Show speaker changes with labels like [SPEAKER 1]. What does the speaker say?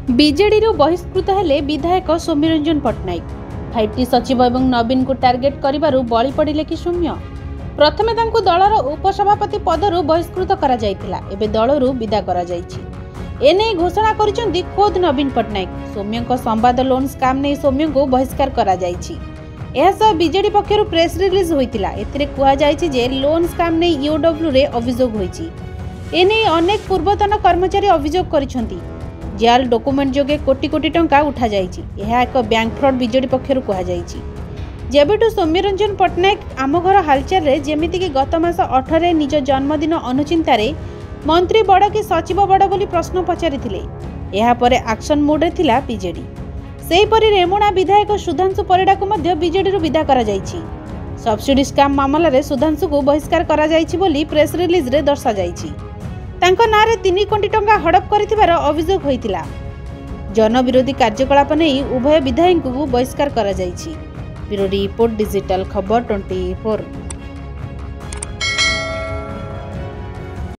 [SPEAKER 1] BJD बहिष्कृत हेले विधायक सौम्यरंजन पट्टनायक 5T सचिव और नवीन को टार्गेट करिबारु बळी पड़िले कि सौम्य। प्रथमे तांकु दलर उपसभापति पदरु बहिष्कृत करा जायतिला, एबे दलरु विदा करा जायछि। एने घोषणा करिसेंती खोद नवीन पट्टनायक। सौम्यको संवाद लोन स्काम नै सौम्य को बहिष्कार करा जायछि। एहासह बीजेडी पक्षरु प्रेस रिलीज होइतिला। एथिरे कुआ जायछि जे लोन स्काम नै ईओडब्ल्यू रे अभियोग होइछि। एने अनेक पूर्वतन कर्मचारी अभियोग करिसेंती। जाल डॉक्यूमेंट जोगे कोटी कोटी टंका उठा जाइछि। यह एक बैंक फ्रॉड बीजेडी पक्षरु कुआ जाइछि। जेबेठु सौम्यरंजन पट्टनायक आम घर हालचाल रे जेमिति कि गत मास 18 निज जन्मदिन अनुचिंतारे मंत्री बड़ कि सचिव बड़ बोली प्रश्न पचारिथिले। एहा परे एक्शन मोड रे थिला बीजेडी। सेही परि रेमुणा विधायक सुधांशु परिडा को मध्य बीजेडी रु विदा करा जाइछि। सब्सिडी स्काम मामला रे सुधांशु को बहिष्कार करा जाइछि बोली प्रेस रिलीज रे दर्शा जाइछि। तांको नारे 3 कोटी टंका हड़प करिथिबार अभियोग होइतिला। जनविरोधी कार्यकलाप नहीं उभय विधायक को बहिष्कार करा जाइछि। ब्यूरो रिपोर्ट डिजिटल खबर 24।